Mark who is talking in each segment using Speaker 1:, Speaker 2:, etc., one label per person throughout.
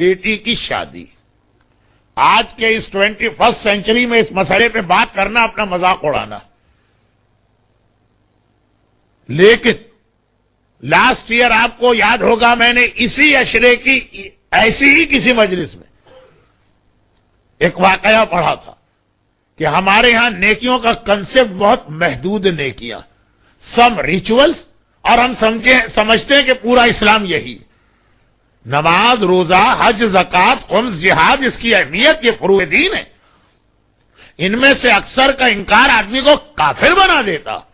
Speaker 1: बेटी की शादी। आज के इस 21st सेंचुरी में इस मसले पे बात करना अपना मजाक उड़ाना। लेकिन लास्ट ईयर आपको याद होगा मैंने इसी अशरे की ऐसी ही किसी मजलिस में एक वाकया पढ़ा था कि हमारे यहां नेकियों का कंसेप्ट बहुत महदूद नेकियां, सम रिचुअल्स, और हम समझते हैं कि पूरा इस्लाम यही नमाज, रोजा, हज, ज़कात, खुम्स, जिहाद, इसकी अहमियत ये फरूए दीन है। इनमें से अक्सर का इंकार आदमी को काफिर बना देता,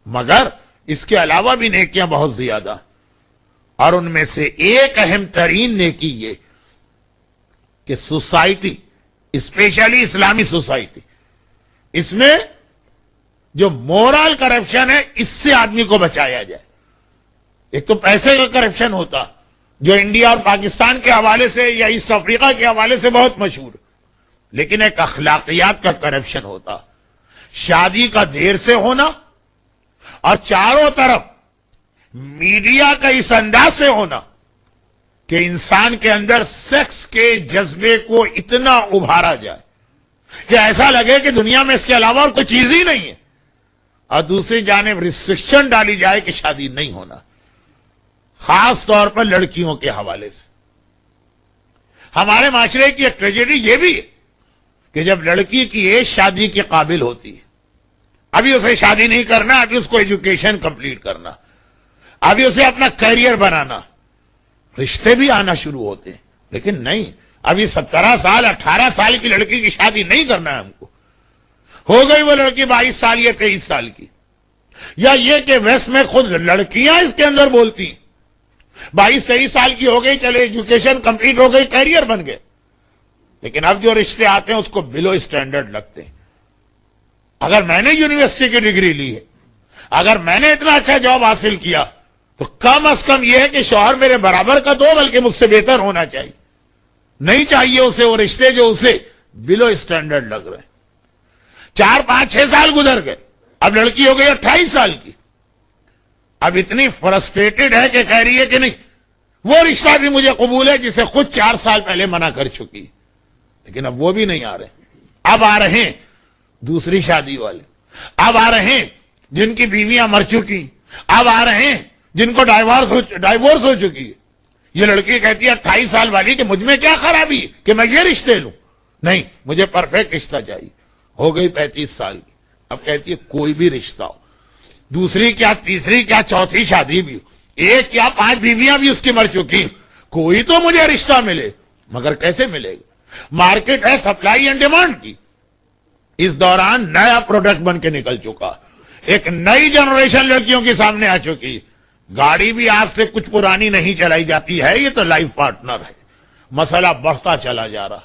Speaker 1: मगर इसके अलावा भी नेकियां बहुत ज्यादा, और उनमें से एक अहम तरीन नेकी ये कि सोसाइटी, स्पेशली इस्लामी सोसाइटी, इसमें जो मोरल करप्शन है इससे आदमी को बचाया जाए। एक तो पैसे का करप्शन होता जो इंडिया और पाकिस्तान के हवाले से या ईस्ट अफ्रीका के हवाले से बहुत मशहूर, लेकिन एक अखलाकियात का करप्शन होता, शादी का देर से होना, और चारों तरफ मीडिया का इस अंदाज से होना कि इंसान के अंदर सेक्स के जज्बे को इतना उभारा जाए कि ऐसा लगे कि दुनिया में इसके अलावा और कोई चीज ही नहीं है, और दूसरी जानिब रिस्ट्रिक्शन डाली जाए कि शादी नहीं होना, खास तौर पर लड़कियों के हवाले से। हमारे माशरे की एक ट्रेजेडी यह भी है कि जब लड़की की एज शादी के काबिल होती है, अभी उसे शादी नहीं करना, अभी उसको एजुकेशन कंप्लीट करना, अभी उसे अपना करियर बनाना, रिश्ते भी आना शुरू होते हैं। लेकिन नहीं, अभी 17 साल 18 साल की लड़की की शादी नहीं करना है हमको। हो गई वो लड़की 22 साल या 23 साल की, या ये कि वेस्ट में खुद लड़कियां इसके अंदर बोलती 22-23 साल की हो गई, चले एजुकेशन कंप्लीट हो गई, कैरियर बन गए, लेकिन अब जो रिश्ते आते हैं उसको बिलो स्टैंडर्ड लगते हैं। अगर मैंने यूनिवर्सिटी की डिग्री ली है, अगर मैंने इतना अच्छा जॉब हासिल किया, तो कम से कम यह है कि शौहर मेरे बराबर का तो बल्कि मुझसे बेहतर होना चाहिए। नहीं चाहिए उसे वो रिश्ते जो उसे बिलो स्टैंडर्ड लग रहे हैं। 4, 5, 6 साल गुजर गए, अब लड़की हो गई 28 साल की, अब इतनी फ्रस्ट्रेटेड है कि कह रही है कि नहीं, वो रिश्ता भी मुझे कबूल है जिसे खुद 4 साल पहले मना कर चुकी। लेकिन अब वो भी नहीं आ रहे, अब आ रहे हैं दूसरी शादी वाले, अब आ रहे हैं जिनकी बीवियां मर चुकी, अब आ रहे हैं जिनको डाइवोर्स हो चुकी है। ये लड़की कहती है 28 साल वाली कि मुझ में क्या खराबी है कि मैं ये रिश्ते लूं, नहीं मुझे परफेक्ट रिश्ता चाहिए। हो गई 35 साल की, अब कहती है कोई भी रिश्ता हो, दूसरी क्या, तीसरी क्या, चौथी शादी भी, एक क्या 5 बीवियां भी उसकी मर चुकी, कोई तो मुझे रिश्ता मिले, मगर कैसे मिलेगा? मार्केट है सप्लाई एंड डिमांड की। इस दौरान नया प्रोडक्ट बन के निकल चुका, एक नई जनरेशन लड़कियों के सामने आ चुकी। गाड़ी भी आज से कुछ पुरानी नहीं चलाई जाती है, ये तो लाइफ पार्टनर है। मसला बढ़ता चला जा रहा।